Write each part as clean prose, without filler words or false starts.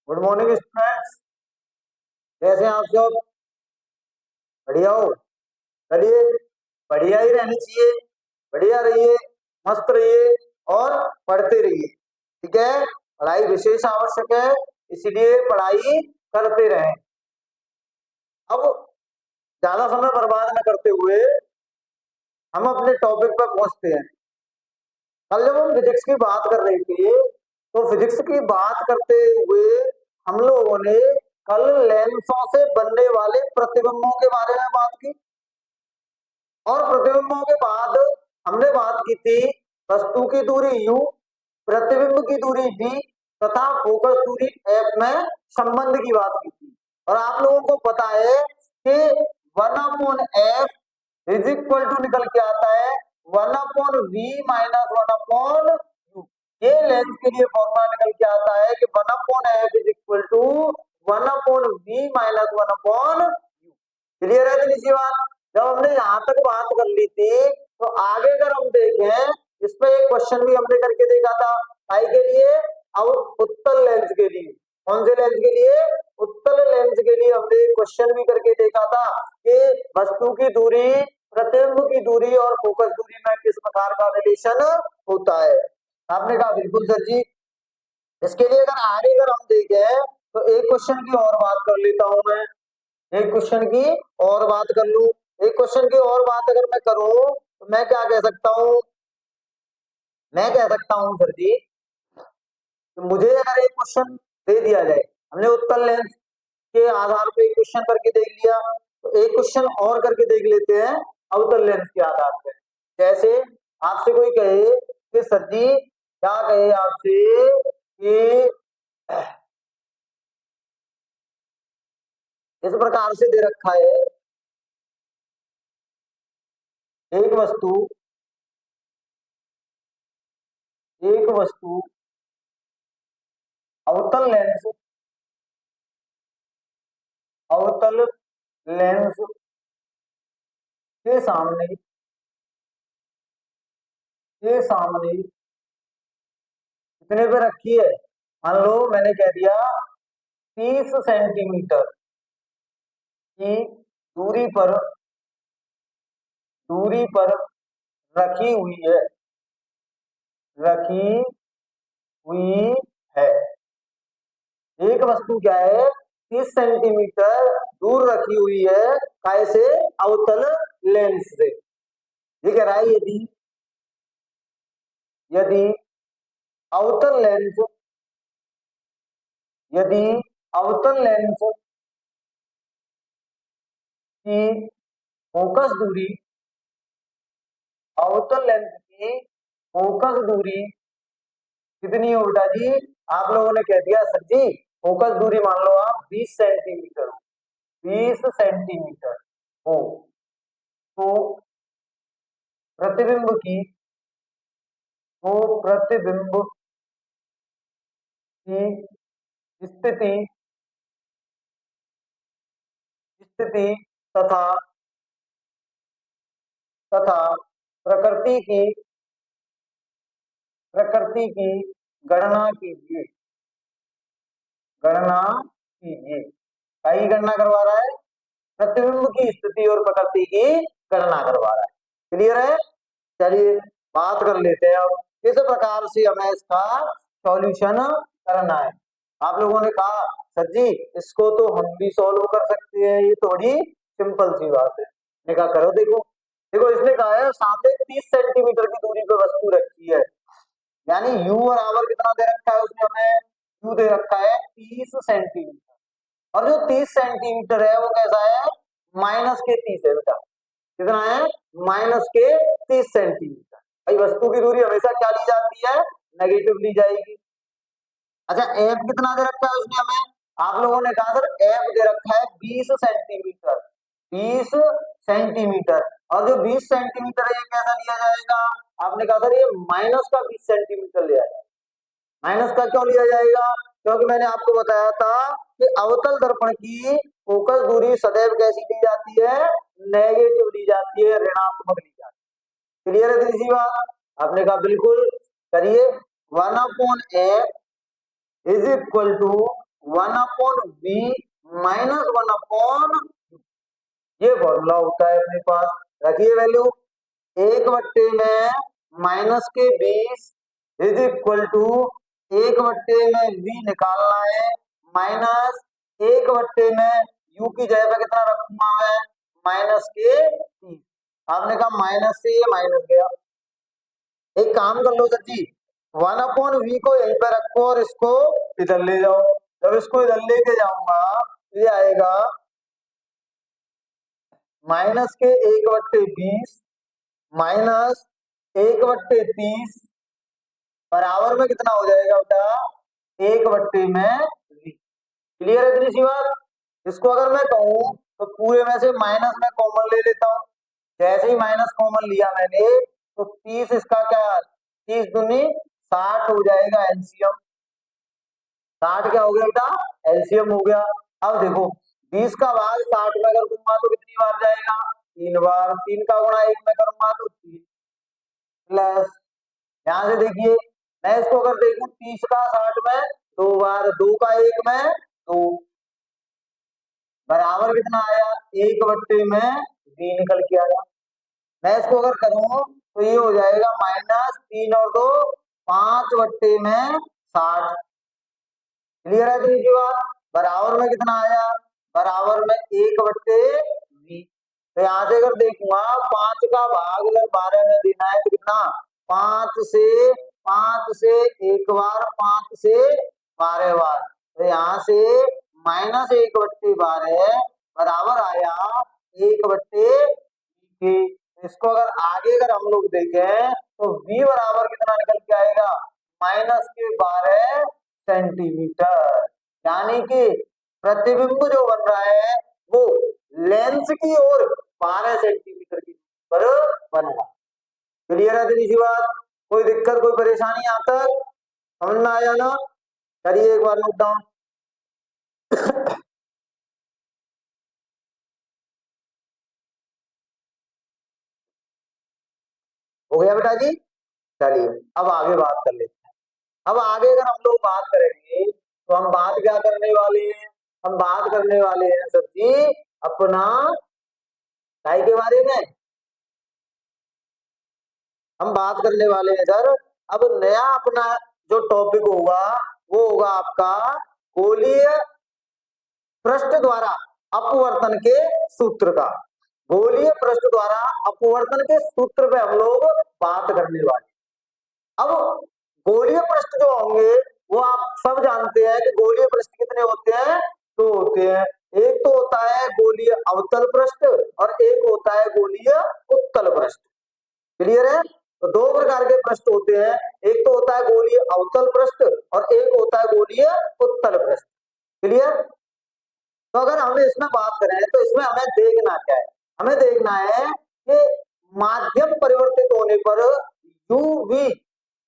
Good morning students. कैसे हैं आप सब? बढ़िया हो? चलिए, बढ़िया ही रहनी चाहिए। बढ़िया रहिए, मस्त रहिए और पढ़ते रहिए। ठीक है, पढ़ाई विशेष आवश्यक है, इसीलिए पढ़ाई करते रहें। अब ज्यादा समय बर्बाद न करते हुए हम अपने टॉपिक पर पहुंचते हैं। कल जब हम फिजिक्स की बात कर रहे थे, तो फिजिक्स की बात करते हुए हम लोगों ने कल लेंसों से बनने वाले प्रतिबिंबों के बारे में बात की, और प्रतिबिंबों के बाद हमने बात की थी वस्तु की दूरी u, प्रतिबिंब की दूरी v तथा फोकस दूरी f में संबंध की बात की थी। और आप लोगों को पता है कि 1/f इज इक्वल टू निकल के आता है 1/v माइनस 1/u। ये लेंस के लिए फॉर्मूला निकल के आता है कि 1/f is equal to 1/v minus 1/u। Clear है इतनी सी बात? जब हमने यहाँ तक बात कर ली थी, तो आगे अगर हम देखें, इस पे एक क्वेश्चन भी हमने करके देखा था। आई के लिए और उत्तल लेंस के लिए। कौन से लेंस के लिए? उत्तल लेंस के लिए हमने एक क्वेश्चन भी करके देखा था कि वस्तु की दूरी, प्रतिबिंब की दूरी और फोकस दूरी में किस प्रकार का रिलेशन होता है। आपने कहा बिल्कुल सर जी। इसके लिए अगर आगे अगर हम देखें, तो एक क्वेश्चन की और बात कर लेता हूं मैं। एक क्वेश्चन की और बात कर लूं। एक क्वेश्चन की और बात अगर मैं करूं, तो मैं क्या कह सकता हूं? मैं कह सकता हूं सर जी, तो मुझे अगर एक क्वेश्चन दे दिया जाए, हमने उत्तल लेंस के आधार पे एक क्वेश्चन करके देख लिया, तो एक क्वेश्चन और करके देख लेते हैं अवतल लेंस के आधार पे। जैसे आपसे कोई कहे कि सर जी, क्या कहे आपसे कि इस प्रकार से दे रखा है एक वस्तु अवतल लेंस के सामने कितने पे रखी है? मान लो मैंने कह दिया 30 सेंटीमीटर की दूरी पर रखी हुई है रखी हुई है। एक वस्तु क्या है? 30 सेंटीमीटर दूर रखी हुई है, कैसे? अवतल लेंस से। ये कह रहा है यदि अवतल लेंस यदि अवतल लेंस की फोकस दूरी अवतल लेंस की फोकस दूरी कितनी हो बेटा जी? आप लोगों ने कह दिया सर जी, फोकस दूरी मान लो आप 20 सेंटीमीटर 20 सेंटीमीटर हो, तो प्रतिबिंब की स्थिति तथा प्रकृति की गणना कीजिए। कई गणना करवा रहा है? प्रतिबिंब की स्थिति और प्रकृति की गणना करवा रहा है। क्लियर है? चलिए बात कर लेते हैं अब किस प्रकार से हमें इसका सॉल्यूशन करना है। आप लोगों ने कहा सर जी, इसको तो हम भी सॉल्व कर सकते हैं, ये थोड़ी सिंपल सी बात है। मैंने कहा करो। देखो देखो, इसने कहा है सामने 30 सेंटीमीटर की दूरी पर वस्तु रखी है, यानी u और आवर कितना दे रखा है उसने हमें? u दे रखा है 30 सेंटीमीटर, और जो 30 सेंटीमीटर है वो कैसा है? माइनस के 30 है बेटा। कितना है? माइनस के 30 सेंटीमीटर। भाई वस्तु की दूरी हमेशा क्या ली जाती है? नेगेटिव ली जाएगी। अच्छा, एफ कितना दे रखा है उसने हमें? आप लोगों ने कहा सर एफ दे रखा है 20 सेंटीमीटर 20 सेंटीमीटर, और जो 20 सेंटीमीटर है ये कैसा लिया जाएगा? आपने कहा सर ये माइनस का 20 सेंटीमीटर लिया जाएगा। माइनस का क्यों लिया जाएगा? क्योंकि मैंने आपको बताया था कि अवतल दर्पण की फोकस दूरी सदैव कैसी ली जाती है? नेगेटिव ली जाती है, ऋणात्मक ली जाती है। क्लियर है तीसरी बात? आपने कहा बिल्कुल। करिए, 1/f is equal to 1/v minus 1/, ये फॉर्मूला होता है अपने पास। रखिए वैल्यू, 1/में माइनस के 20 इज इक्वल टू 1/में v निकालना है माइनस 1/में u की जगह पे कितना रखूंगा मैं, माइनस के 30। आपने कहा माइनस से ये माइनस गया, एक काम कर लो सर जी, 1/v को यहीं पे रखो और इसको इधर ले जाओ। जब इसको इधर लेके जाऊंगा ये आएगा माइनस के 1/20 माइनस 1/30 बराबर में कितना हो जाएगा बेटा, 1/में v। क्लियर है इतनी सी बात। इसको अगर मैं कहूं तो पूरे में से माइनस में कॉमन ले लेता हूं, जैसे ही माइनस कॉमन लिया मैंने तो 30 इसका क्या, 30 दूनी 60 हो जाएगा एलसीएम। 60 क्या हो गया बेटा, एलसीएम हो गया। अब देखो 20 का भाग 60 में अगर दूंगा तो कितनी बार जाएगा, 3 बार। 3 का गुणा 1 में करूंगा तो 3 प्लस, यहां से देखिए मैं इसको अगर देखूं 30 का 60 में 2 बार, 2 का 1 में 2 बराबर कितना आया, 1/में v निकल के आया। मैं इसको अगर करूं तो ये हो जाएगा माइनस 3 और 2 5/में 60। क्लियर है दूसरी बात। बराबर में कितना आया, बराबर में 1/v। तो यहाँ से अगर देखूंगा 5 का भाग अगर 12 में देना है तो कितना, 5 से एक बार, 5 से 12 बार। तो यहाँ से माइनस 1/12 बराबर आया 1/v। इसको अगर आगे अगर हम लोग देखें तो v बराबर कितना निकल के आएगा, माइनस के 12 सेंटीमीटर। यानी कि प्रतिबिंब जो बन रहा है वो लेंस की ओर 12 सेंटीमीटर की पर बन रहा। क्लियर है इतनी सी बात। कोई दिक्कत कोई परेशानी यहाँ तक समझ में आया ना, करिए एक बार नोट डाउन। हो गया बेटा जी। चलिए अब आगे बात कर लेते हैं। अब आगे अगर हम लोग बात करेंगे तो हम बात क्या करने वाले हैं, हम बात करने वाले हैं सर जी अपना काय के बारे में, हम बात करने वाले हैं सर अब नया अपना जो टॉपिक होगा वो होगा आपका गोलीय पृष्ठ द्वारा अपवर्तन के सूत्र का। गोलीय पृष्ठ द्वारा अपवर्तन के सूत्र पे हम लोग बात करने वाले। अब गोलीय पृष्ठ जो होंगे वो आप सब जानते हैं कि गोलीय पृष्ठ कितने होते हैं, दो होते हैं। एक तो होता है गोलीय अवतल पृष्ठ और एक होता है गोलीय उत्तल पृष्ठ। क्लियर है। तो दो प्रकार के पृष्ठ होते हैं, एक तो होता है गोलीय अवतल पृष्ठ और एक होता है गोलीय उत्तल पृष्ठ। क्लियर। तो अगर हम इसमें बात करें तो इसमें हमें देखना क्या है, हमें देखना है कि माध्यम परिवर्तित होने पर यूवी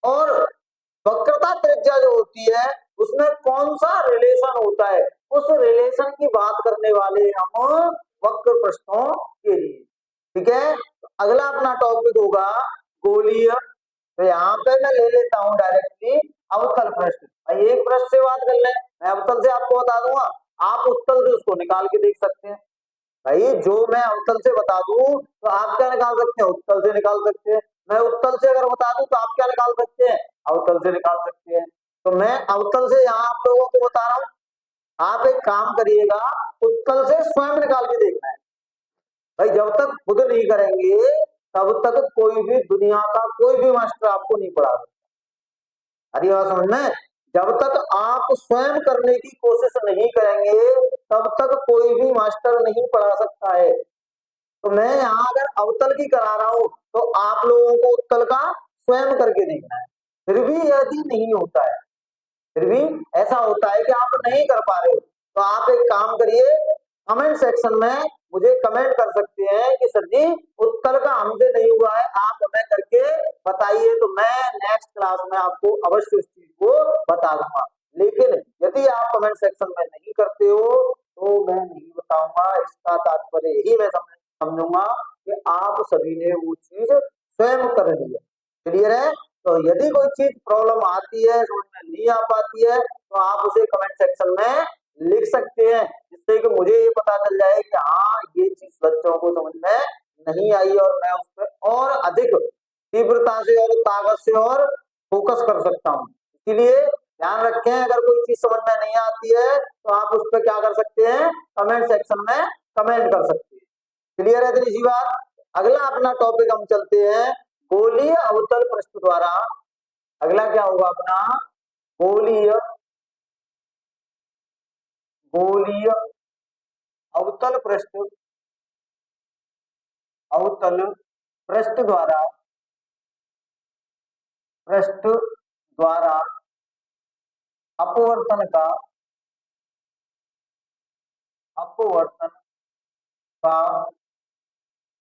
और वक्रता त्रिज्या जो होती है उसमें कौन सा रिलेशन होता है, उस रिलेशन की बात करने वाले हम वक्र पृष्ठों के लिए। ठीक है। तो अगला अपना टॉपिक होगा गोलीय। तो यहाँ पे मैं ले लेता हूँ डायरेक्टली अवतल पृष्ठ। भाई एक पृष्ठ से बात कर ले, मैं अवतल से आपको बता दूंगा, आप उत्तल से उसको निकाल के देख सकते हैं। भाई जो मैं अवतल से बता दूं तो आप क्या निकाल सकते हैं, उत्तल से निकाल सकते हैं। मैं उत्तल से अगर बता दूं तो आप क्या निकाल सकते हैं, अवतल से निकाल सकते हैं। तो मैं अवतल से यहाँ आप लोगों को बता रहा हूँ, आप एक काम करिएगा उत्तल से स्वयं निकाल के देखना है। भाई जब तक खुद नहीं करेंगे तब तक कोई भी दुनिया का कोई भी मास्टर आपको नहीं पढ़ा सकता। अरे बात समझ में, जब तक आप स्वयं करने की कोशिश नहीं करेंगे तब तक कोई भी मास्टर नहीं पढ़ा सकता है। तो मैं यहाँ अगर अवतल की करा रहा हूं तो आप लोगों को उत्तल का स्वयं करके देखना है। फिर भी यदि नहीं होता है, फिर भी ऐसा होता है कि आप नहीं कर पा रहे हो तो आप एक काम करिए, कमेंट सेक्शन में मुझे कमेंट कर सकते हैं कि सर जी उत्तल का हमसे नहीं हुआ है, आप हमें करके बताइए, तो मैं नेक्स्ट क्लास में आपको अवश्य उस चीज को बता दूंगा। लेकिन यदि आप कमेंट सेक्शन में नहीं करते हो तो मैं नहीं बताऊंगा। इसका तात्पर्य यही मैं समझूंगा कि आप सभी ने वो चीज स्वयं कर ली है। क्लियर है। तो यदि कोई चीज प्रॉब्लम आती है, समझ में नहीं आ पाती है तो तो आप उसे कमेंट सेक्शन में लिख सकते हैं, जिससे कि मुझे ये पता चल जाए कि हाँ ये चीज बच्चों को समझ में नहीं आई और मैं उस पर और अधिक तीव्रता से और ताकत से और फोकस कर सकता हूँ। इसीलिए ध्यान रखें, अगर कोई चीज समझ में नहीं आती है तो आप उस पर क्या कर सकते हैं, कमेंट सेक्शन में कमेंट कर सकते हैं। क्लियर है इतनी सी बात। अगला अपना टॉपिक हम चलते हैं गोलीय अवतल पृष्ठ द्वारा। अगला क्या होगा अपना, गोलीय गोलीय अवतल पृष्ठ, अवतल पृष्ठ द्वारा अपवर्तन का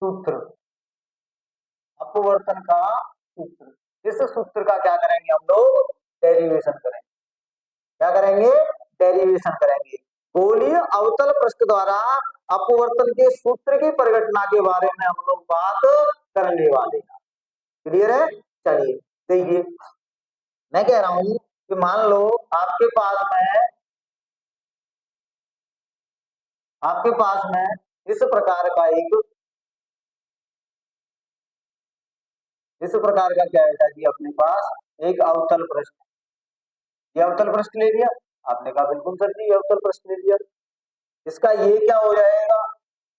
सूत्र, अपवर्तन का सूत्र। इस सूत्र का क्या करेंगे हम लोग, डेरिवेशन करेंगे। क्या करेंगे, डेरिवेशन करेंगे। गोलीय अवतल पृष्ठ द्वारा अपवर्तन के सूत्र की परिघटना के बारे में हम लोग बात करने वाले हैं। क्लियर है। चलिए देखिए, मैं कह रहा हूं कि मान लो आपके पास में इस प्रकार का क्या बेटा जी, अपने पास एक अवतल पृष्ठ, ये अवतल पृष्ठ ले लिया। आपने कहा बिल्कुल सर जी, अवतल पृष्ठ ले लिया। इसका ये क्या हो जाएगा,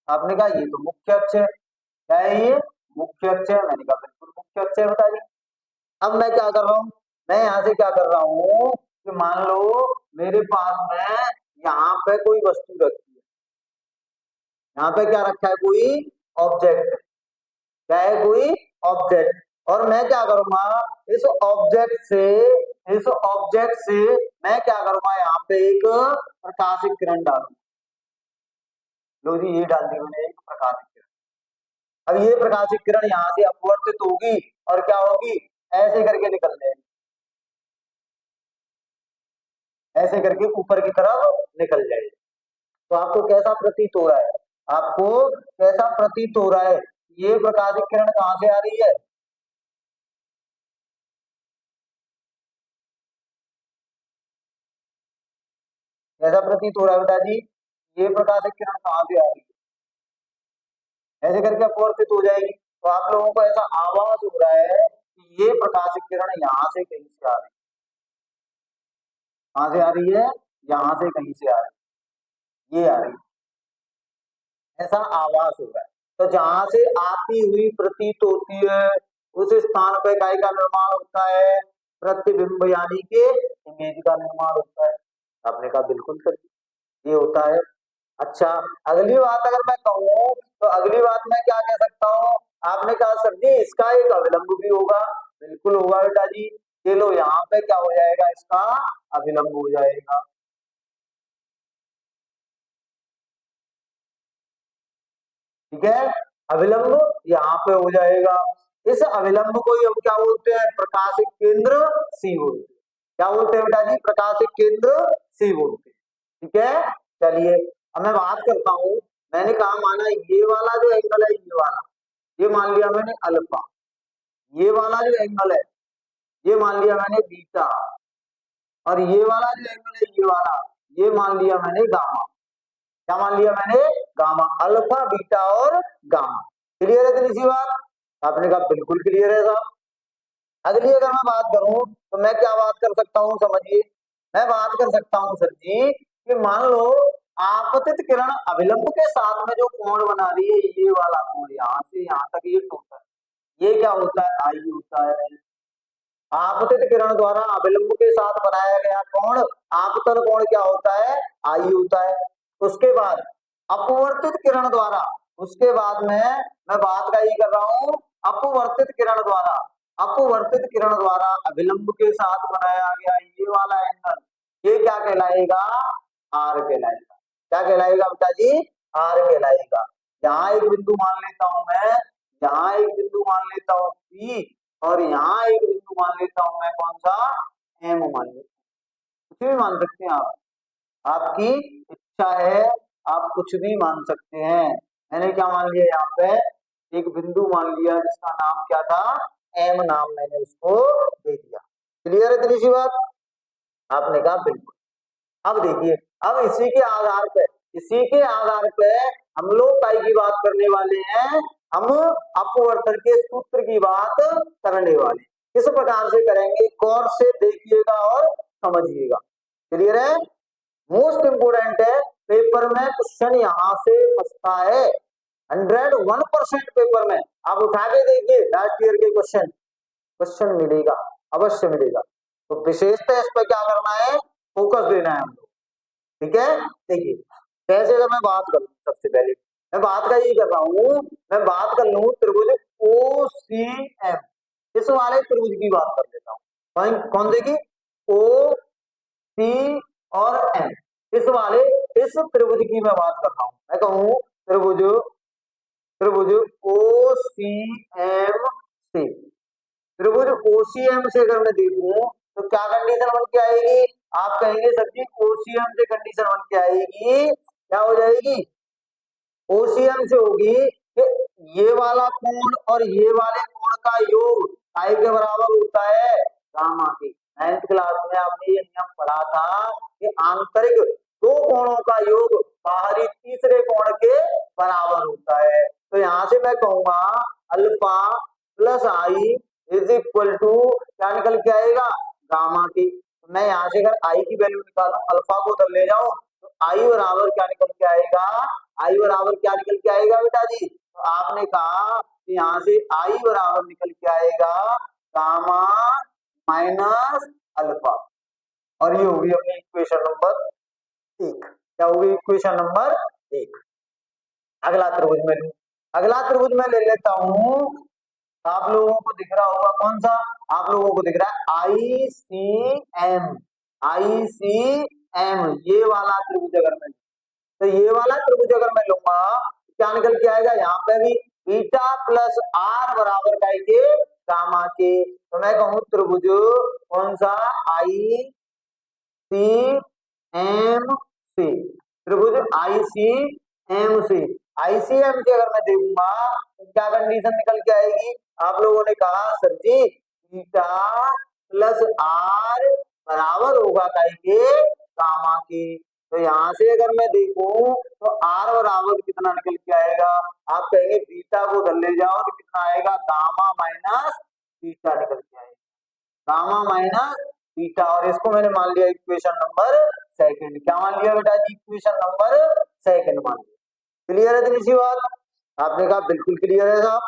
आपने कहा ये तो मुख्य अक्ष है। क्या है ये, मुख्य अक्ष है। मैंने कहा बिल्कुल मुख्य अक्ष है बता दी। अब मैं क्या कर रहा हूं, मैं यहां से क्या कर रहा हूं कि मान लो मेरे पास में यहाँ पे कोई वस्तु रखी है, यहाँ पे क्या रखा है, कोई ऑब्जेक्ट। क्या है, कोई ऑब्जेक्ट। और मैं क्या करूंगा, इस ऑब्जेक्ट से मैं क्या करूंगा, यहाँ पे एक प्रकाशिक किरण डालूंगा। लो जी, ये डाल दी मैंने एक प्रकाशिक किरण। अब ये प्रकाशिक किरण यहाँ से अपवर्तित होगी और क्या होगी, ऐसे करके निकल जाएगी, ऐसे करके ऊपर की तरफ निकल जाएगी। तो आपको कैसा प्रतीत हो रहा है, आपको कैसा प्रतीत हो रहा है, ये प्रकाशिक किरण कहां से आ रही है, कैसा प्रतीत हो रहा है बेटा जी, ये प्रकाशिक किरण कहां से आ रही है, ऐसे करके अपवर्तित हो जाएगी। तो आप लोगों को ऐसा आभास हो रहा है कि ये प्रकाशिक किरण यहाँ से कहीं से आ रही है, कहां से आ रही है, यहाँ से कहीं से आ रही है, ये आ रही है, ऐसा आभास हो रहा है। तो जहां से आती हुई प्रतीत होती है उस स्थान पर काय का निर्माण होता है, प्रतिबिंब यानी कि इमेज का निर्माण होता है। आपने कहा बिल्कुल सर, ये होता है। अच्छा, अगली बात अगर मैं कहूँ तो अगली बात मैं क्या कह सकता हूँ, आपने कहा सर जी इसका एक अविलंब भी होगा। बिल्कुल होगा बेटा जी। ये लो, यहाँ पे क्या हो जाएगा, इसका अविलंब हो जाएगा। ठीक है, अविलंब यहाँ पे हो जाएगा। इस अविलंब को ही हम क्या बोलते हैं, प्रकाशिक केंद्र सी बोलते हैं। क्या बोलते हैं बेटा जी, प्रकाशिक केंद्र सी बोलते हैं। ठीक है। चलिए अब मैं बात करता हूँ, मैंने कहा माना ये वाला जो एंगल है, ये वाला, ये मान लिया मैंने अल्फा, ये वाला जो एंगल है ये मान लिया मैंने बीटा, और ये वाला जो एंगल है ये वाला, ये मान लिया मैंने गामा। क्या मान लिया मैंने, गामा। अल्फा, बीटा और गामा। क्लियर है इतनी सी बात, आपने कहा बिल्कुल क्लियर है साहब। अगली अगर मैं बात करूं तो मैं क्या बात कर सकता हूं, समझिए, मैं बात कर सकता हूं सर जी कि मान लो आपतित किरण अभिलंब के साथ में जो कोण बना रही है, ये वाला कोण यहाँ से यहाँ तक, ये टोटल, ये क्या होता है, आई होता है। आपतित किरण द्वारा अभिलंब के साथ बनाया गया कोण, आपतन कोण क्या होता है, आई होता है। उसके बाद अपवर्तित किरण द्वारा, उसके बाद में मैं बात का ही कर रहा हूं, अपवर्तित किरण द्वारा, अपवर्तित किरण द्वारा अभिलंब के साथ बनाया गया ये वाला एंगल, ये क्या कहलाएगा, आर कहलाएगा। क्या कहलाएगा बेटा जी, आर कहलाएगा। यहाँ एक बिंदु मान लेता हूं मैं, यहाँ एक बिंदु मान लेता हूं पी, और यहाँ एक बिंदु मान लेता हूं मैं, कौन सा, एम मान लेता हूं। कुछ भी मान सकते हैं आप, आपकी इच्छा है, आप कुछ भी मान सकते हैं। मैंने क्या मान लिया, यहाँ पे एक बिंदु मान लिया जिसका नाम क्या था, एम नाम मैंने उसको दे दिया। क्लियर है इतनी सी बात, आपने कहा बिल्कुल। अब देखिए, अब इसी के आधार पे हम लोग काई की बात करने वाले हैं, हम अपवर्तन के सूत्र की बात करने वाले हैं। किस प्रकार से करेंगे, गौर से देखिएगा और समझिएगा। क्लियर है? मोस्ट इंपोर्टेंट है, पेपर में क्वेश्चन यहां से फंसता है 101% पेपर में। आप उठा के देखिए लास्ट ईयर के क्वेश्चन मिलेगा, अवश्य मिलेगा। तो विशेषतः इस पर क्या करना है, फोकस देना है हम लोग। ठीक है, देखिए कैसे, अगर मैं बात करूं, सबसे पहले मैं बात का यही कर रहा हूं, मैं बात कर लूं त्रिभुज OCM, इस वाले त्रिभुज की बात कर लेता हूं। कौन सी की, OC और M, इस त्रिभुज की मैं बात कर रहा हूं। मैं कहूं त्रिभुज त्रिभुज OCM से, त्रिभुज OCM से अगर मैं देखूं तो क्या कंडीशन बन के आएगी, आप कहेंगे सर जी OCM से कंडीशन बन के आएगी, क्या हो जाएगी, OCM से होगी कि ये वाला कोण और ये वाले कोण का योग I के बराबर होता है गामा के। 9th क्लास में आपने ये नियम पढ़ा था कि आंतरिक दो कोणों का योग बाहरी तीसरे कोण के बराबर होता है। तो यहां से मैं कहूंगा alpha plus i is equal to क्या निकल के आएगा, गामा के। तो मैं यहाँ से अगर आई की वैल्यू निकालूं, अल्फा को उधर ले जाऊं, तो आई बराबर क्या निकल के आएगा, आई बराबर क्या निकल के आएगा बेटा जी, तो आपने कहा कि यहाँ से आई बराबर निकल के आएगा गामा माइनस अल्फा, और ये होगी अपनी इक्वेशन नंबर 1। क्या होगी इक्वेशन नंबर 1। अगला त्रिभुज में लूं, अगला त्रिभुज में ले लेता हूं, आप लोगों को दिख रहा होगा कौन सा, आप लोगों को दिख रहा है ICM, ICM, ये वाला त्रिभुज अगर मैं, तो ये वाला त्रिभुज अगर मैं लूंगा क्या निकल के आएगा, यहाँ पे भी बीटा प्लस आर बराबर का के गामा के। तो मैं कहूं त्रिभुज कौन सा, ICM से, त्रिभुज ICM से, ICM से अगर मैं देखूंगा तो क्या कंडीशन निकल के आएगी, आप लोगों ने कहा sir ji beta plus r बराबर होगा के गामा के। तो यहाँ से अगर मैं देखूं तो आर बराबर कितना निकल के आएगा, आप कहेंगे बीटा को उधर ले जाओ तो कितना आएगा, गामा माइनस बीटा निकल के आएगा, गामा माइनस बीटा। और इसको मैंने मान लिया इक्वेशन नंबर 2। क्या मान लिया बेटा जी, इक्वेशन नंबर 2 मान लिया। क्लियर है इतनी सी बात, आपने कहा बिल्कुल क्लियर है साहब।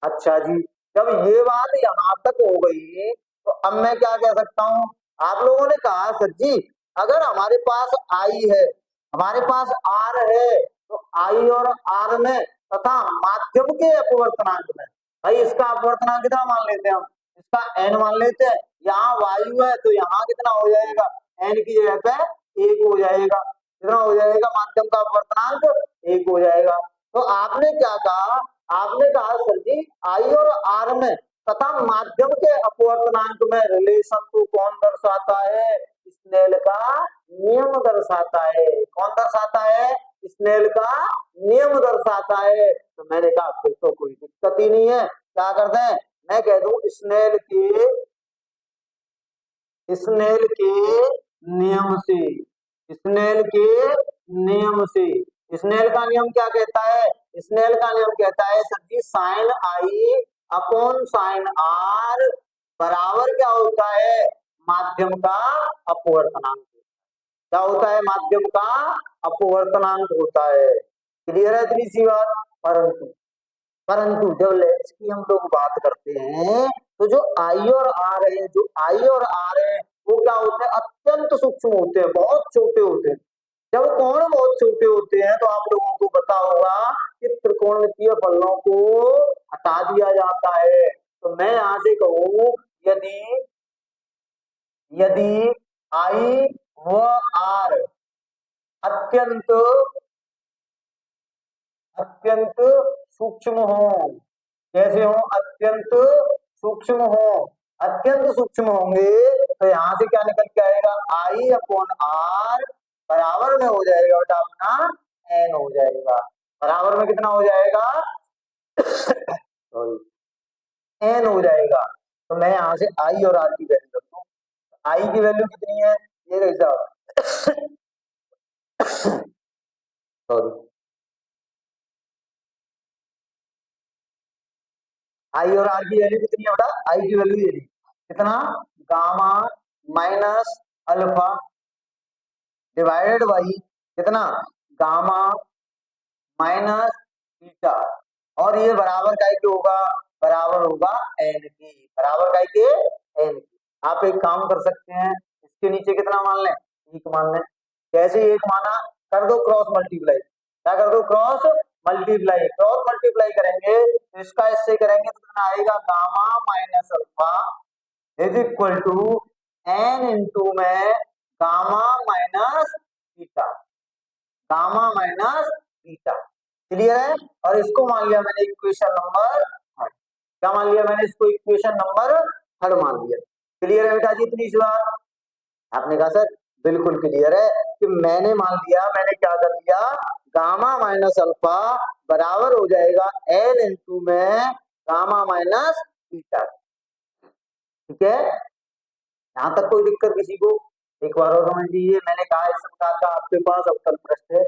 अच्छा जी, जब ये बात यहाँ तक हो गई तो अब मैं क्या कह सकता हूँ, आप लोगों ने कहा सर जी अगर हमारे पास आई है, हमारे पास आर है, तो आई और आर में तथा माध्यम के अपवर्तनांक में, भाई इसका अपवर्तनांक कितना मान लेते हैं हम, इसका n मान लेते हैं। यहाँ वायु है तो यहाँ कितना हो जाएगा, n की जगह पे 1 हो जाएगा, कितना हो जाएगा, माध्यम का अपवर्तनांक 1 हो जाएगा। तो आपने क्या कहा, आपने कहा सर जी आई और आर में तथा माध्यम के अपवर्तनांक में रिलेशन को कौन दर्शाता है, स्नेल का नियम दर्शाता है। कौन दर्शाता है, स्नेल का नियम दर्शाता है। तो मैंने कहा फिर तो कोई दिक्कत ही नहीं है, क्या करते हैं, मैं कह दूं स्नेल के नियम से, स्नेल के नियम से, स्नेल का नियम क्या कहता है, स्नेल का नियम कहता है sir ji sine i upon sine r बराबर क्या होता है, माध्यम का अपवर्तनांक। क्या होता है, माध्यम का अपवर्तनांक होता है। क्लियर है इतनी सी बात। परंतु जब लेंस की हम लोग बात करते हैं तो जो आई और आर है, जो आई और आर है वो क्या होते हैं, अत्यंत सूक्ष्म होते हैं, बहुत छोटे होते हैं। जब कोण बहुत छोटे होते हैं तो आप लोगों को पता होगा कि त्रिकोणमितीय फलनों को हटा दिया जाता है। तो मैं यहां से कहूं यदि आई व आर अत्यंत सूक्ष्म हो, कैसे हो, अत्यंत सूक्ष्म हो, अत्यंत सूक्ष्म होंगे, तो यहां से क्या निकल के आएगा, आई अपॉन आर बराबर में हो जाएगा बेटा अपना एन हो जाएगा, बराबर में कितना हो जाएगा सॉरी एन हो जाएगा। तो मैं यहां से आई और आर की वैल्यू रखूं, आई की वैल्यू कितनी है, ये देखो सॉरी, आई और आर की वैल्यू कितनी है बेटा, आई की वैल्यू ये कितना, gamma minus alpha divided by कितना, गामा माइनस बीटा, और ये बराबर काय के होगा, बराबर होगा एन की, बराबर काय के एन की। आप एक काम कर सकते हैं, इसके नीचे कितना मान लें, एक मान लें। जैसे एक माना, कर दो क्रॉस मल्टीप्लाई, क्या कर दो, क्रॉस मल्टीप्लाई, क्रॉस मल्टीप्लाई करेंगे तो इसका इससे करेंगे तो कितना आएगा, gamma minus alpha is equal to n into में gamma minus beta, gamma minus beta. Clear है। और इसको मान लिया मैंने इक्वेशन नंबर थर्ड, क्या मान लिया मैंने इसको, इक्वेशन नंबर थर्ड मान लिया। क्लियर है बेटा जी इतनी सी बात। आपने कहा सर बिल्कुल क्लियर है, कि मैंने मान लिया, मैंने क्या कर दिया, गामा माइनस अल्फा बराबर हो जाएगा एन इंटू में गामा माइनस बीटा। ठीक है, यहाँ तक कोई दिक्कत किसी को, एक बार और समझ लीजिए। मैंने कहा इस प्रकार का आपके पास अवकल प्रश्न है,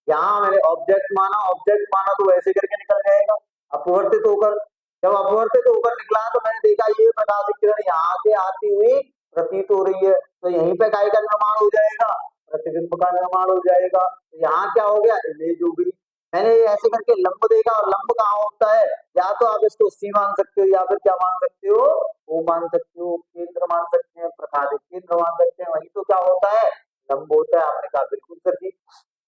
यहाँ मैंने ऑब्जेक्ट माना, ऑब्जेक्ट माना तो वैसे करके निकल जाएगा अपवर्तित होकर। जब अपवर्तित होकर निकला तो मैंने देखा ये प्रकाश किरण यहाँ से आती हुई प्रतीत हो रही है, तो यहीं पे काय का निर्माण हो जाएगा, प्रतिबिंब का निर्माण हो जाएगा। तो यहाँ क्या हो गया, इमेज हो गई। मैंने ऐसे करके लंब देखा, और लंब कहाँ होता है, या तो आप इसको सी मान सकते हो, या फिर क्या मान सकते हो, ओ मान सकते हो, केंद्र मान सकते हैं, प्रकाशित केंद्र मान सकते हैं, वही तो क्या होता है, लंब होता है। आपने कहा बिल्कुल सर जी।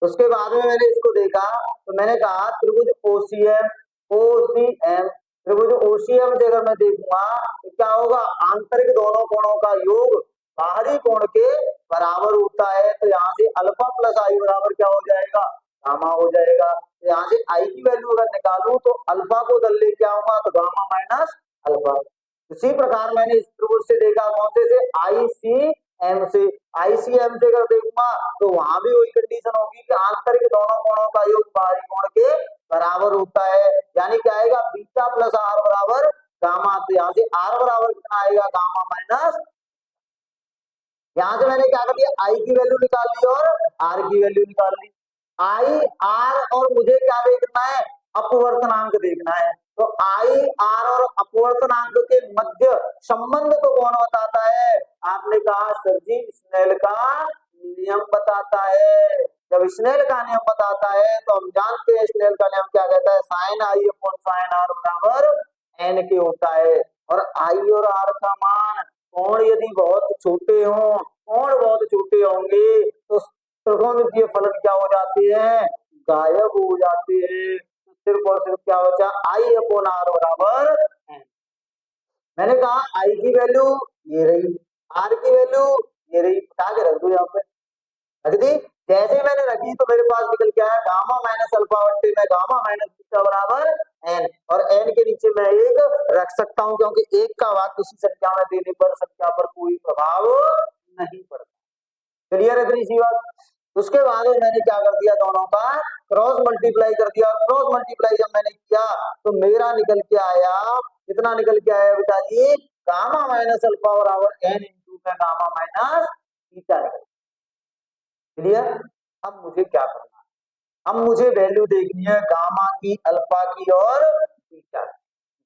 उसके बाद में मैंने इसको देखा, तो मैंने कहा त्रिभुज ओसीएम, ओसीएम, त्रिभुज ओसीएम से अगर मैं देखूंगा तो क्या होगा, आंतरिक दोनों कोणों का योग बाहरी कोण के बराबर होता है। तो यहाँ से अल्फा प्लस आई बराबर क्या हो जाएगा, गामा हो जाएगा। तो यहाँ से आई की वैल्यू अगर निकालूं तो अल्फा को उधर लेके आऊंगा तो गामा माइनस अल्फा। इसी प्रकार मैंने इस त्रिभुज से देखा, कौन से आई सी एम से, आईसीएम से अगर देखूंगा तो वहां भी वही कंडीशन होगी कि आंतरिक दोनों कोणों का योग बाहरी कोण के बराबर होता है। यानी क्या आएगा, बीटा प्लस आर बराबर गामा। तो यहाँ से आर बराबर कितना आएगा, गामा माइनस, यहां से मैंने क्या कर दिया, आई की वैल्यू निकाल ली और आर की वैल्यू निकाल ली। आई आर, और मुझे क्या देखना है, अपवर्तनांक देखना है। तो आई आर और अपवर्तनांक के मध्य संबंध को कौन बताता है, आपने कहा सर जी स्नेल का नियम बताता है। जब स्नेल का नियम बताता है तो हम जानते हैं स्नेल का नियम क्या कहता है, sine i upon sine r बराबर एन के होता है। और आई और आर का मान, कोण यदि बहुत छोटे हों, कोण बहुत छोटे होंगे तो त्रिकोणमितीय फलन क्या हो जाते हैं, गायब हो जाते हैं। तो सिर्फ और सिर्फ क्या बचा, आई अपॉन आर बराबर एन। मैंने कहा आई की वैल्यू ये रही, आर की वैल्यू ये रही, उठा के रख दो यहाँ पे, रख दी। जैसे ही मैंने रखी तो मेरे पास निकल के आया गामा माइनस अल्फा बट्टे में गामा माइनस बीटा बराबर एन, और एन के नीचे मैं एक रख सकता हूं, क्योंकि एक का भाग किसी संख्या में देने पर संख्या पर कोई प्रभाव नहीं पड़ता। क्लियर है इतनी सी बात। उसके बाद मैंने क्या कर दिया, दोनों का क्रॉस मल्टीप्लाई कर दिया। क्रॉस मल्टीप्लाई जब मैंने किया तो मेरा निकल के आया, कितना निकल के आया बेटा जी, गामा माइनस अल्फा बराबर एन इंटू में गामा माइनस बीटा। क्लियर। अब मुझे क्या करना है, अब मुझे वैल्यू देखनी है गामा की, अल्फा की और बीटा की,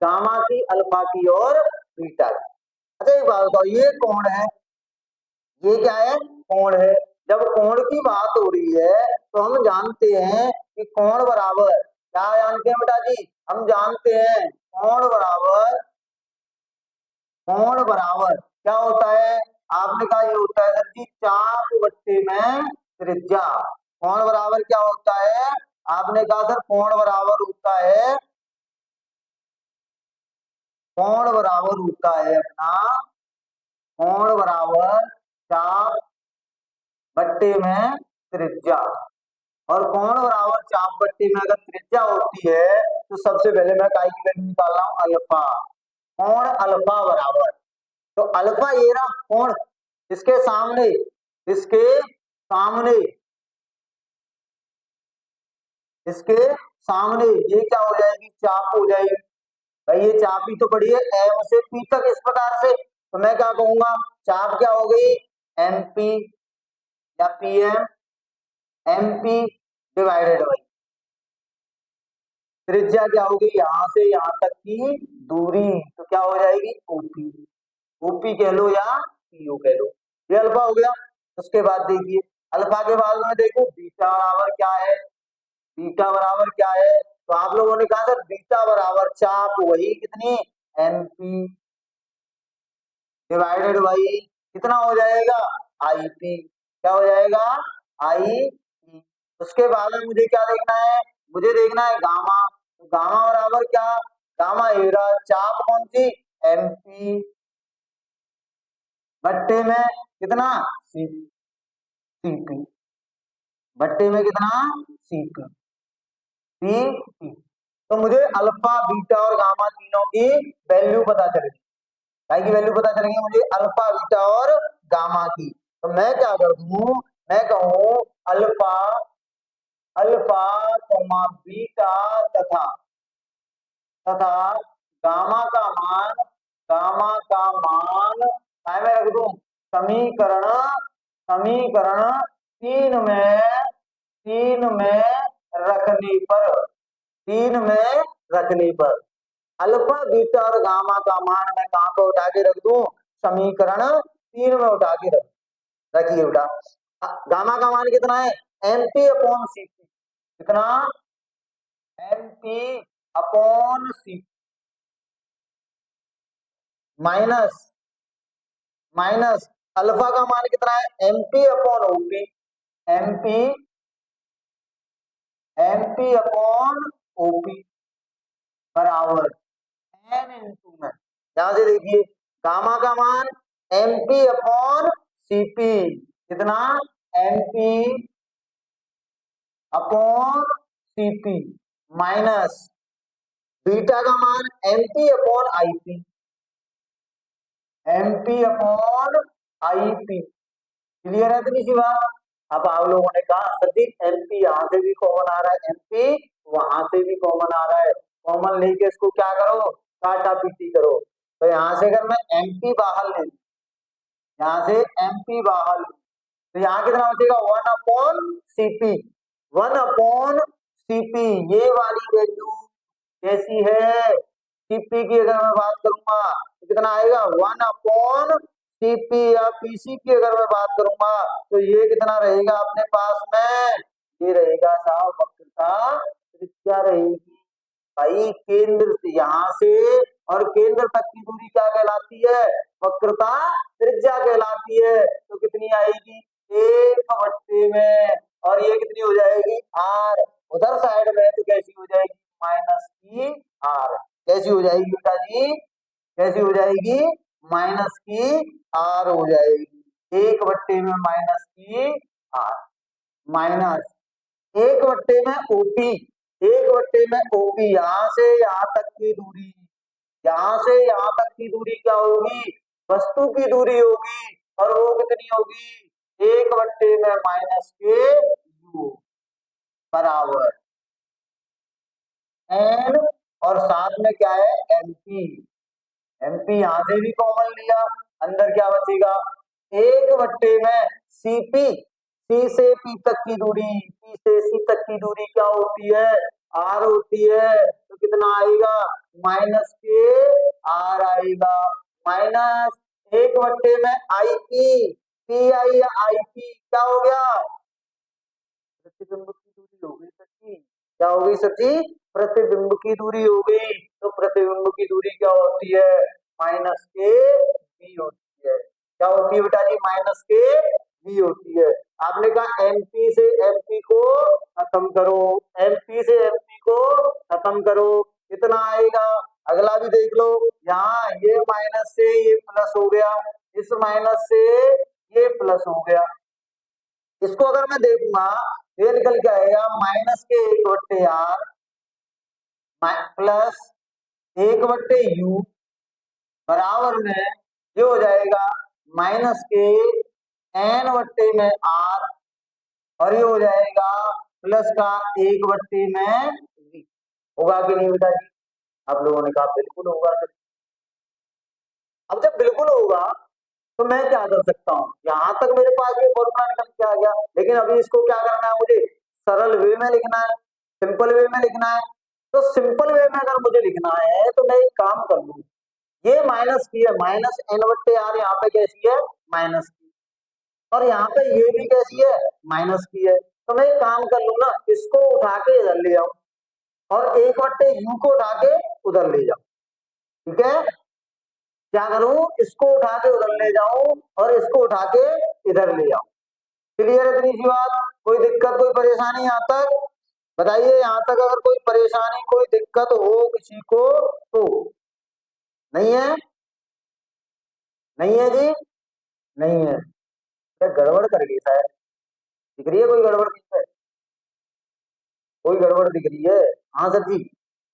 गामा की, अल्फा की और बीटा की। अच्छा एक बात बताओ, ये कौन है, ये क्या है, कोण है। जब कोण की बात हो रही है तो हम जानते हैं कि कोण बराबर, क्या जानते हैं बेटा जी, हम जानते हैं कोण बराबर, कोण बराबर क्या होता है, आपने कहा ये होता है सर जी चाप बट्टे में त्रिज्या। कोण बराबर क्या होता है, आपने कहा सर कोण बराबर होता है, कोण बराबर होता है अपना, कोण बराबर चाप बट्टे में त्रिज्या। और कोण बराबर चाप बट्टे में अगर त्रिज्या होती है तो सबसे पहले मैं काय की वैल्यू निकाल रहा हूं, अल्फा। कोण अल्फा बराबर, तो अल्फा ये रहा कोण, इसके सामने, इसके सामने, इसके सामने ये क्या हो जाएगी, चाप हो जाएगी। भाई ये चाप ही तो पड़ी है एम से पी तक इस प्रकार से, तो मैं क्या कहूंगा, चाप क्या हो गई, एमपी या पीएम, एमपी डिवाइडेड बाई त्रिज्या क्या होगी, यहां से यहां तक की दूरी, तो क्या हो जाएगी ओपी। ओपी कह लो या पीओ कह लो। ये अल्फा हो गया। उसके बाद देखिए अल्फा के बाद में देखो बीटा बराबर क्या है, बीटा बराबर क्या है, तो आप लोगों ने कहा सर बीटा बराबर चाप वही कितनी एमपी डिवाइडेड बाई कितना हो जाएगा आई पी, क्या हो जाएगा आई पी। उसके बाद में मुझे क्या देखना है, मुझे देखना है गामा, तो गामा बराबर क्या, गामा एरा चाप कौन सी एमपी बट्टे में कितना सीपी, बट्टे में कितना सीपी सीपी। तो मुझे अल्फा बीटा और गामा तीनों की वैल्यू पता चलेगी, काय की वैल्यू पता चलेगी मुझे अल्फा बीटा और गामा की। तो मैं क्या कर दूं, मैं कहूं अल्फा अल्फा बीटा तथा तथा गामा का मान, गामा का मान काय में रख दूं, समीकरण समीकरण तीन में रखने पर, तीन में रखने पर अल्फा बीटा और गामा का मान मैं कहां पर उठा के रख दूं, समीकरण तीन में उठा के रखिए बेटा। गामा का मान कितना है एमपी अपॉन सीपी, कितना एमपी अपॉन सी माइनस माइनस अल्फा का मान कितना है MP upon OP, MP MP upon OP बराबर एन इंटू में, यहां से देखिए गामा का मान एमपी अपॉन सीपी, कितना MP upon CP minus beta का मान MP upon IP, MP upon IP. Clear है इतनी सी बात। अब आप लोगों ने कहा सर जी एमपी यहां से भी कॉमन आ रहा है, एमपी वहां से भी कॉमन आ रहा है, कॉमन लेके इसको क्या करो काटा पीटी करो। तो यहां से अगर मैं एमपी बाहर ले, यहां से एमपी बाहर लूं, तो यहाँ कितना बचेगा one upon CP, one upon CP. ये वाली वैल्यू कैसी है सीपी की, अगर मैं बात करूंगा तो कितना आएगा वन अपॉन सीपी, या पीसी की अगर मैं बात करूंगा तो ये कितना रहेगा अपने पास में, ये रहेगा साहब वक्रता त्रिज्या रहेगी भाई, केंद्र से यहां से और केंद्र तक की दूरी क्या कहलाती है वक्रता त्रिज्या कहलाती है। तो कितनी आएगी एक बट्टे में, और ये कितनी हो जाएगी आर, उधर साइड में तो कैसी हो जाएगी माइनस की आर, कैसी हो जाएगी बेटा जी, कैसी हो जाएगी माइनस की आर हो जाएगी, एक बट्टे में माइनस की आर, माइनस एक बट्टे में ओपी, एक बट्टे में ओपी, यहां से यहां तक की दूरी, यहां से यहां तक की दूरी क्या होगी वस्तु की दूरी होगी, और वो कितनी होगी एक बट्टे में माइनस के यू बराबर एन, और साथ में क्या है एमपी, एमपी यहां से भी कॉमन लिया, अंदर क्या बचेगा एक बट्टे में सीपी, सी से पी तक की दूरी, पी से सी तक की दूरी क्या होती है आर होती है, तो कितना आएगा माइनस के आर आएगा, माइनस एक बट्टे में आई पी, पी आई या आई पी क्या हो गया प्रतिबिंब की दूरी हो गई सच्ची, क्या हो गई सच्ची प्रतिबिंब की दूरी हो गई। तो प्रतिबिंब की दूरी क्या होती है माइनस के बी होती है, क्या होती है बेटा जी माइनस के बी होती है। आपने कहा एमपी से एमपी को खत्म करो, एमपी से एमपी को खत्म करो, कितना आएगा अगला भी देख लो, यहाँ ये माइनस से ये प्लस हो गया, इस माइनस से ये प्लस हो गया, इसको अगर मैं देखूंगा ये निकल के आएगा माइनस के एक बट्टे आर प्लस एक बट्टे यू बराबर में ये हो जाएगा माइनस के एन बट्टे में आर, और ये हो जाएगा प्लस का एक बट्टे में वी। होगा कि नहीं बेटा जी, आप लोगों ने कहा बिल्कुल होगा। अब जब बिल्कुल होगा तो मैं क्या कर सकता हूं, यहां तक मेरे पास ये फॉर्मूला निकल के आ गया, लेकिन अभी इसको क्या करना है मुझे सरल वे में लिखना है, सिंपल वे में लिखना है। तो सिंपल वे में अगर मुझे लिखना है तो मैं एक काम कर लूं, ये माइनस की है, माइनस एन बट्टे आर यहाँ पे कैसी है, माइनस की, और यहाँ पे ये भी कैसी है, माइनस की है। तो मैं एक काम कर लूं ना, इसको उठा के इधर ले जाऊं और एक बट्टे यू को उठा के उधर ले जाऊं। ठीक है, क्या करूं, इसको उठा के उधर ले जाऊं और इसको उठा के इधर ले जाऊं। क्लियर है इतनी सी बात, कोई दिक्कत कोई परेशानी यहाँ तक बताइए, यहाँ तक अगर कोई परेशानी कोई दिक्कत हो किसी को तो। नहीं है, नहीं है जी, नहीं है, क्या गड़बड़ कर गई शायद, दिख रही है कोई गड़बड़ नहीं है, कोई गड़बड़ दिख रही है। हाँ सर जी,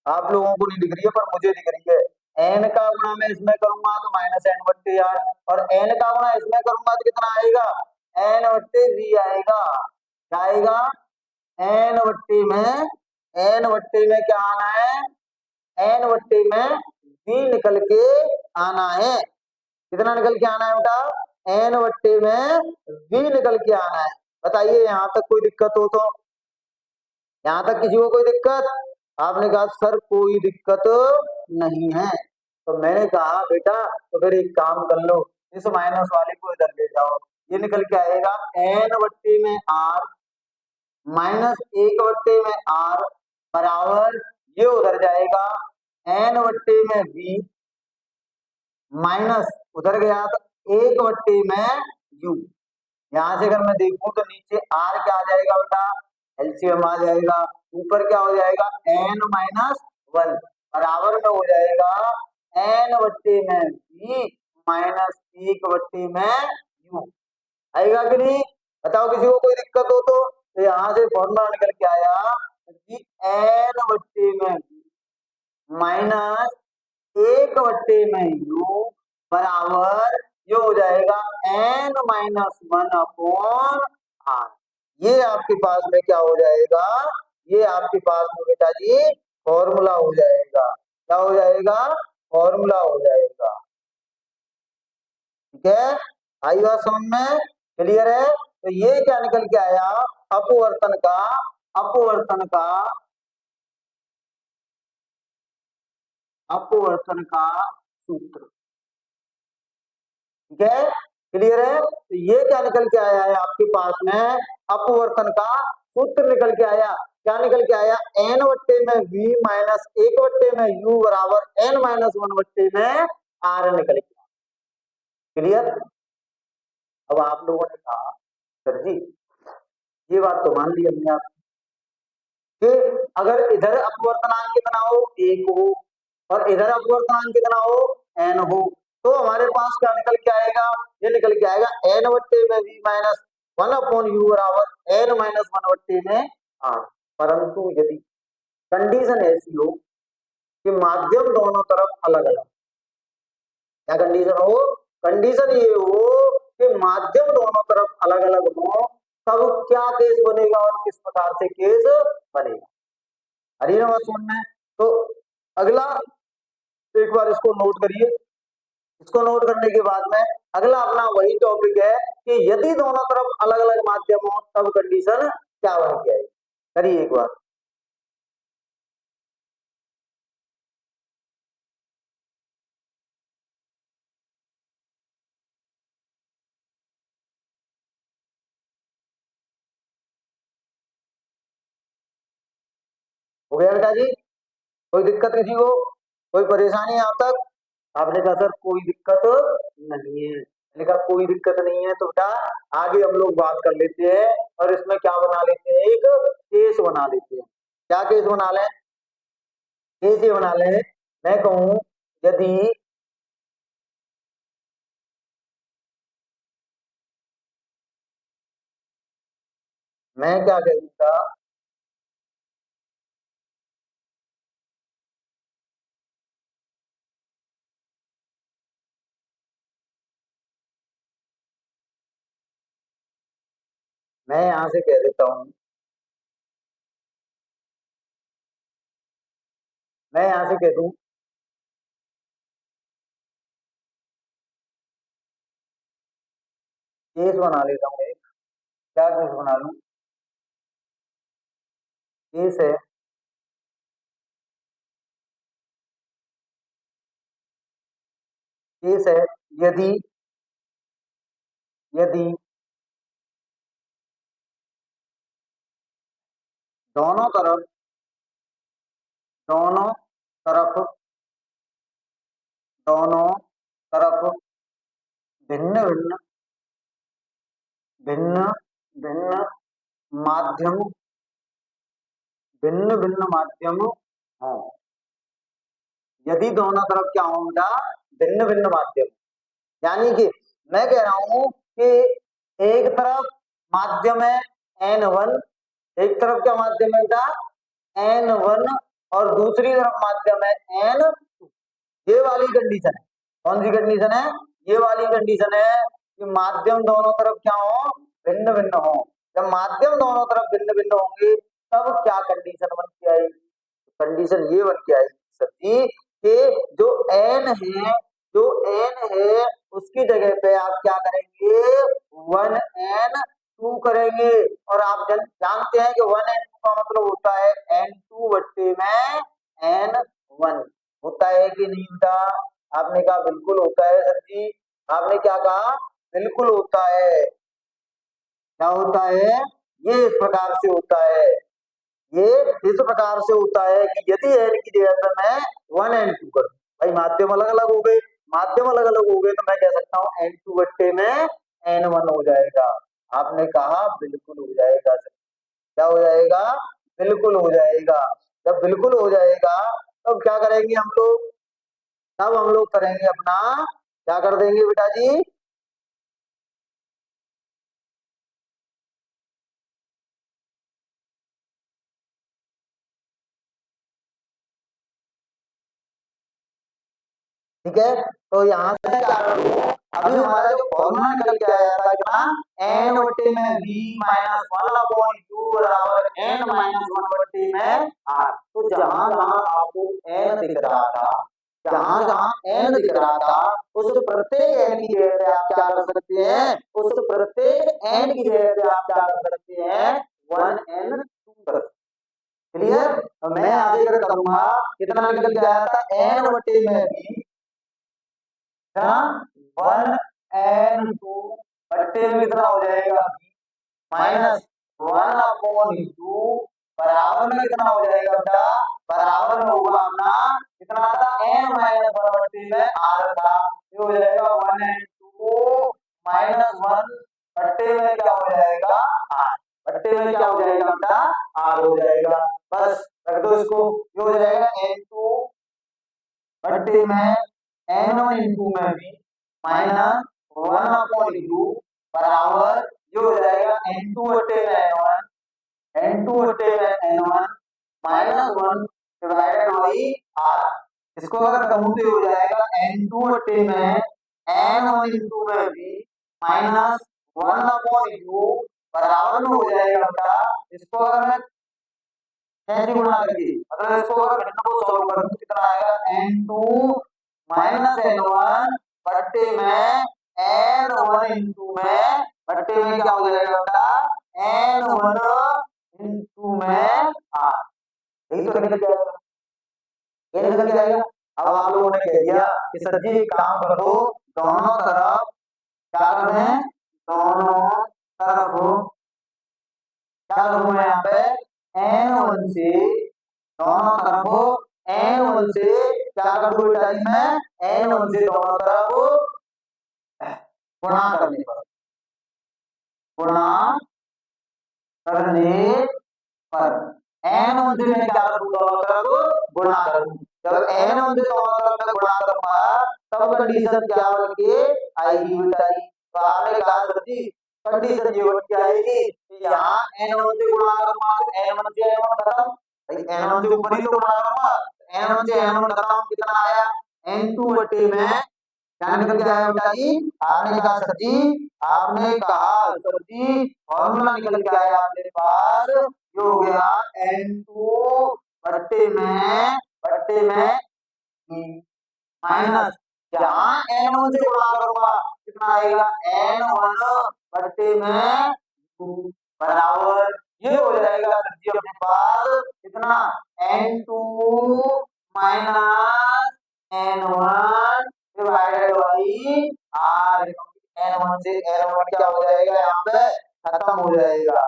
आप लोगों को नहीं दिख रही है पर मुझे दिख रही है। एन का गुणा मैं इसमें करूंगा तो माइनस एन बट्टे आर, और एन का गुणा इसमें करूंगा तो कितना आएगा, एन बट्टे वी आएगा। क्या आएगा, एन बट्टे में, एन बट्टे में क्या आना है, एन बट्टे में वी निकल के आना है। कितना निकल के आना है बेटा, एन बट्टे में वी निकल के आना है। बताइए यहाँ तक कोई दिक्कत हो तो, यहाँ तक किसी को कोई दिक्कत, आपने कहा सर कोई दिक्कत नहीं है। तो मैंने कहा बेटा तो फिर एक काम कर लो, इस माइनस वाले को इधर ले जाओ, ये निकल के आएगा एन बट्टे में आर माइनस एक बट्टे में आर बराबर, ये उधर जाएगा एन बट्टे में वी माइनस उधर गया तो एक बट्टे में यू। यहां से अगर मैं देखूं तो नीचे आर क्या आ जाएगा बेटा, एलसीएम आ जाएगा, ऊपर क्या हो जाएगा एन माइनस वन बराबर में हो जाएगा एन बट्टे में वी माइनस एक बट्टे में यू। आएगा कि नहीं, बताओ किसी को कोई दिक्कत हो तो यहाँ से फॉर्मूला निकल के आया कि एन बट्टे में माइनस एक बट्टे में यू बराबर ये हो जाएगा n minus one upon r. ये आपके पास में क्या हो जाएगा, ये आपके पास में बेटा जी फॉर्मूला हो जाएगा। क्या हो जाएगा, फॉर्मूला हो जाएगा। ठीक है, आई बात समझ में, क्लियर है। तो ये क्या निकल के आया, अपवर्तन का, अपवर्तन का, अपवर्तन का सूत्र। ठीक है, क्लियर है। तो ये क्या निकल के आया है आपके पास में, अपवर्तन का सूत्र निकल के आया। क्या निकल के आया, एन बट्टे में वी माइनस एक बट्टे में यू बराबर एन माइनस वन बट्टे में आर निकल के आया। क्लियर। अब आप लोगों ने कहा सर जी ये बात तो मान ली हमने आप कि अगर इधर अपवर्तनांक कितना हो, एक हो, और इधर अपवर्तनांक कितना हो, एन हो, तो हमारे पास क्या निकल के आएगा, ये निकल के आएगा एन बट्टे में v minus one upon u बराबर एन माइनस वन बट्टे में आर। परंतु यदि कंडीशन ऐसी हो कि माध्यम दोनों तरफ अलग अलग, क्या कंडीशन हो, कंडीशन ये हो कि माध्यम दोनों तरफ अलग अलग हो, तब क्या केस बनेगा और किस प्रकार से केस बनेगा। हरी ना बात समझ में। तो अगला एक बार इसको नोट करिए, इसको नोट करने के बाद में अगला अपना वही टॉपिक है कि यदि दोनों तरफ अलग अलग माध्यम हो तब कंडीशन क्या बन के आएगी। करिए एक बार। हो गया बेटा जी, कोई दिक्कत किसी को, कोई परेशानी यहाँ तक। आपने कहा सर कोई दिक्कत नहीं है, मैंने कहा कोई दिक्कत नहीं है तो बेटा आगे हम लोग बात कर लेते हैं और इसमें क्या बना लेते हैं, एक केस बना लेते हैं। क्या केस बना लें, केस ये बना लें, मैं कहूं यदि मैं क्या कहूंगा, मैं यहां से कह देता हूं, मैं यहां से कह दूं केस बना लेता हूँ एक। क्या केस बना लूं, केस है केस है यदि यदि दोनों तरफ दोनों तरफ दोनों तरफ भिन्न भिन्न भिन्न भिन्न माध्यम भिन्न भिन्न माध्यम हो। यदि दोनों तरफ क्या होगा, भिन्न भिन्न माध्यम, यानी कि मैं कह रहा हूं कि एक तरफ माध्यम है N1, एक तरफ क्या माध्यम है बेटा N1 और दूसरी तरफ माध्यम है N2। ये वाली कंडीशन है। कौन सी कंडीशन है? ये वाली कंडीशन है कि माध्यम दोनों तरफ क्या हो, भिन्न भिन्न हो। जब माध्यम दोनों तरफ भिन्न भिन्न होंगे तब क्या कंडीशन बन के आएगी? कंडीशन ये बन के आएगी सर कि जो n है उसकी जगह पे आप क्या करेंगे 1n2 करेंगे। और आप जानते हैं कि 1n2 का मतलब होता है n2 बट्टे में n1 होता है कि नहीं होता? आपने कहा बिल्कुल होता है सर जी। आपने क्या कहा? बिल्कुल होता है। क्या होता है? ये इस प्रकार से होता है, ये इस प्रकार से होता है कि यदि n की जगह पर मैं 1n2 कर दूं, भाई माध्यम अलग अलग हो गए, माध्यम अलग अलग हो गए तो मैं कह सकता हूं n2 बट्टे में n1 हो जाएगा। आपने कहा बिल्कुल हो जाएगा सर। क्या हो जाएगा? बिल्कुल हो जाएगा। जब बिल्कुल हो जाएगा तब क्या करेंगे हम लोग? तब हम लोग करेंगे अपना, क्या कर देंगे बेटा जी? ठीक है, तो यहाँ से क्या करूँ? अभी हमारा जो फॉर्मूला निकल के आया था कितना, n बट्टे में v माइनस 1/u बराबर n माइनस 1 बट्टे में r। तो जहां जहां आपको n दिख रहा था, जहां जहां n दिख रहा था उस प्रत्येक n की जगह पे आप क्या कर सकते हैं? उस प्रत्येक n की जगह पे आप क्या कर सकते हैं? 1n2 कर सकते। क्लियर? तो मैं आगे अगर करूंगा कितना निकल के आया था n बट्टे में v 1n2 बट्टे में कितना हो जाएगा माइनस 1/2 बराबर में कितना हो जाएगा बेटा? बराबर में होगा अपना कितना था n माइनस 1 बट्टे में r था। ये हो जाएगा 1n2 माइनस 1 बट्टे में क्या हो जाएगा r। बट्टे में क्या हो जाएगा बेटा? r हो जाएगा। बस रख दो इसको। ये हो जाएगा n2 बट्टे में n1 इंटू में भी माइनस 1/u बराबर ये हो जाएगा n2 बट्टे में n1 n2 बट्टे में n1 minus 1 divided by r। इसको अगर कहूं तो ये हो जाएगा n2 बट्टे में n1 इंटू में भी माइनस 1/u बराबर में हो जाएगा बेटा। इसको अगर मैं कैसे गुणा करके, मतलब इसको अगर घटना को सॉल्व करूं तो कितना आएगा n2 माइनस n1 बट्टे में n1 इंटू में बट्टे में क्या हो जाएगा बेटा n1 इंटू में r। यही तो निकल जाएगा, ये निकल जाएगा। अब आप लोगों ने कह दिया कि सर जी एक काम कर दो, दोनों तरफ क्या कर दें, दोनों तरफ क्या करूं मैं यहाँ पे n1 से दोनों तरफ n1 से क्या कर दूं बेटा जी मैं n1 से दोनों तरफ गुणा करने पर, गुणा करने पर n1 से मैं क्या करूं दोनों तरफ गुणा करूं। जब n1 से दोनों तरफ मैं गुणा करूंगा तब कंडीशन क्या बन के आएगी बेटा जी? तो आपने कहा सर जी कंडीशन ये बन के आएगी कि यहाँ n1 से गुणा करूंगा तो n1 से n1 खत्म, n1 से ऊपर ही तो गुणा करूंगा, n1 से n1 खत्म, कितना आया n2 बटे में क्या निकल के आया बेटा जी? आपने कहा सर जी, आपने कहा सर जी फॉर्मूला निकल के आया आपके पास, ये हो गया n2 बटे में माइनस जहां n1 से गुणा करूंगा कितना आएगा n1 बटे में 2 बराबर ये हो जाएगा सर जी अपने पास कितना n2 minus n1 divided by r। n1 से n1 क्या हो जाएगा यहाँ पे खत्म हो जाएगा।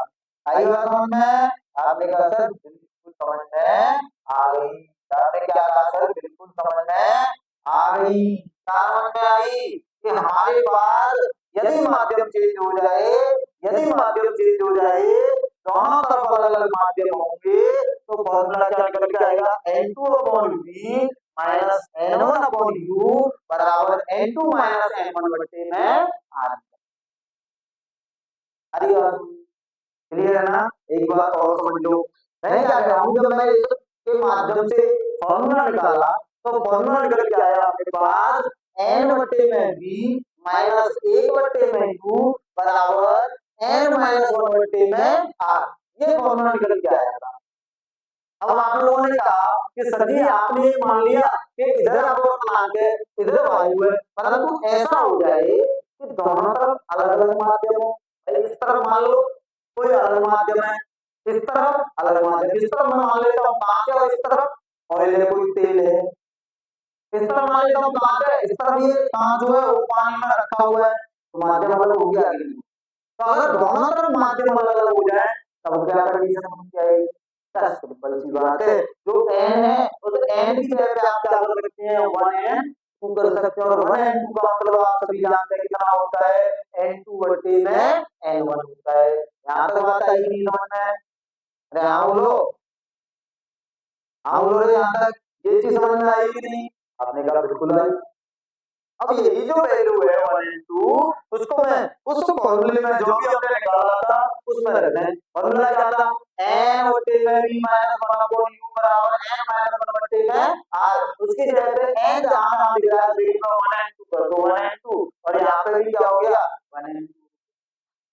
आई बात समझ में? आपने कहा सर बिल्कुल समझ में आ गई। आपने क्या कहा सर बिल्कुल समझ में आ गई। क्या समझ में आई कि हमारे पास यदि माध्यम चेंज हो जाए, यदि माध्यम चेंज हो जाए, दोनों तरफ अलग अलग माध्यम होंगे तो फॉर्मूला क्या निकल के आएगा n2 upon v minus n1 upon u बराबर n2 माइनस n1 बटे में r। अरे क्लियर है ना? एक बात और समझ लो, मैं क्या कह रहा हूँ, जब मैं इसके माध्यम से फॉर्मूला निकाला तो फॉर्मूला निकल के आया आपके पास n बटे में v माइनस 1 बटे में u बराबर n माइनस 1 बटे में r। ये फॉर्मूला निकल के आया था। अब आप लोगों ने कहा कि सर जी आपने मान लिया कि इधर अपोजिट है इधर वायु है, परंतु ऐसा हो जाए कि दोनों तरफ अलग अलग माध्यम हो। इस तरफ मान लो कोई अलग माध्यम है, इस तरफ अलग माध्यम, इस तरफ मैं मान लेता हूँ कांच है, इस तरफ ऑयल है, कोई तेल है। इस तरफ मान लेता हूँ कांच है, इस तरफ ये कांच जो है वो पानी में रखा हुआ है, तो माध्यम अलग हो गया। तो अगर दोनों तरफ माध्यम अलग अलग हो जाए तब क्या कंडीशन होनी चाहिए? सिंपल सी बात है, जो n है उस n की जगह पे आप क्या कर सकते हैं 1n2 कर सकते हैं, और 1n2 का मतलब आप सभी जानते हैं कितना होता है n2 बटे में n1 होता है। यहाँ तक बात आई नहीं समझ में? अरे हाँ बोलो, हाँ बोलो, यहाँ तक ये चीज समझ में आई कि नहीं? आपने कहा बिल्कुल आई। अब यही जो वैल्यू है 1n2 उसको मैं उस फॉर्मूले में जो भी हमने निकाला था उसमें रख दें। फॉर्मूला क्या था n बटे में v माइनस 1 अपॉन u बराबर n माइनस 1 बटे में r। उसकी जगह पे n जहां नाम दिख रहा है ब्रैकेट में 1n2 कर दो 1n2, और यहाँ पे भी क्या हो गया 1n2।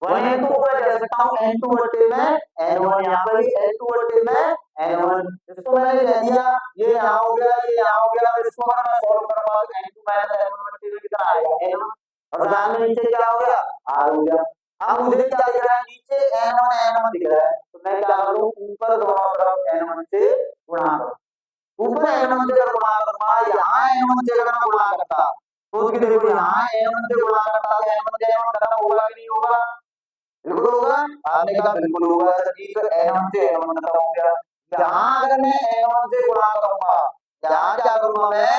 1n2 को मैं कह सकता हूँ n2 बटे में n1, यहाँ पे भी n2 बटे में n1। इसको मैंने कह दिया ये यहाँ हो गया, ये यहाँ हो गया। इसको अगर मैं सॉल्व करवाऊं तो n2 माइनस n1 बटे में कितना आएगा n1, और साथ में नीचे क्या हो गया r हो गया। अब मुझे क्या दिख रहा है नीचे n1 n1 दिख रहा है, तो मैं क्या करूँ ऊपर दोनों तरफ n1 से गुणा करूँ। ऊपर n1 से अगर गुणा करूंगा, यहाँ n1 से अगर मैं गुणा करता सोच के देखो, यहाँ n1 से गुणा करता तो n1 से n1 खत्म होगा कि नहीं होगा? बिल्कुल होगा। आपने कहा बिल्कुल होगा सर जी, तो n1 से n1 खत्म हो गया। यहाँ अगर मैं n1 से गुणा करूंगा, यहाँ क्या करूंगा मैं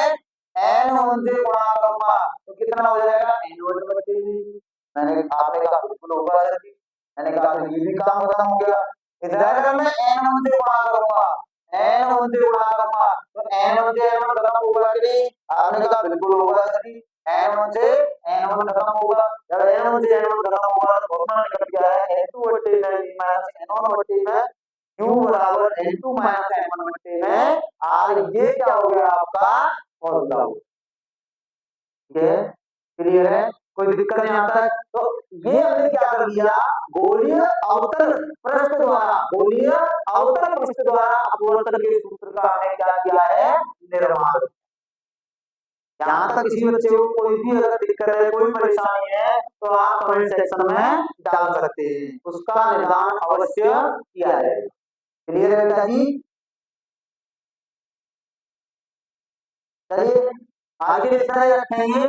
n1 से गुणा करूंगा तो कितना हो जाएगा n1 बटे में। मैंने आपने कहा बिल्कुल होगा सर जी, मैंने कहा तो ये भी काम खत्म हो गया। इधर अगर मैं n1 से गुणा करूंगा, n1 से गुणा करूंगा तो n1 से n1 खत्म होगा कि नहीं? आपने कहा बिल्कुल होगा सर जी, n1 से n1 खत्म होगा। जब n1 से n1 खत्म होगा तो फॉर्मूला निकल गया है n2 बटे में v माइनस n1 बटे में u बराबर n2 माइनस n1 बटे में r। ये क्या हो गया आपका फॉर्मूला। ठीक है, क्लियर है, कोई दिक्कत नहीं आता है। तो ये हमने क्या कर दिया गोलीय अवतल पृष्ठ द्वारा, गोलीय अवतल पृष्ठ द्वारा अपवर्तन के सूत्र का हमने क्या किया है निर्माण। यहाँ तक किसी बच्चे को कोई भी अगर दिक्कत है कोई परेशानी है तो आप कमेंट सेक्शन में डाल सकते हैं, उसका निदान अवश्य किया जाएगा। क्लियर है बेटा जी? चलिए आगे इतना ही रखेंगे,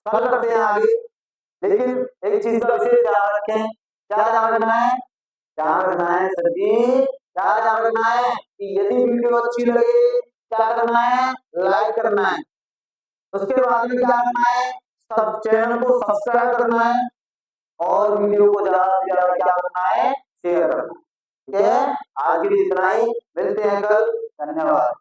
कल करते हैं आगे। लेकिन एक चीज का विशेष ध्यान रखें, क्या ध्यान रखना है? ध्यान रखना है सर जी, क्या ध्यान रखना है कि यदि वीडियो अच्छी लगे क्या करना है लाइक करना है, उसके बाद में क्या करना है सब चैनल को सब्सक्राइब करना है, और वीडियो को ज्यादा से ज्यादा क्या करना है शेयर करना है। ठीक है, आज के लिए इतना ही, मिलते हैं कल, धन्यवाद।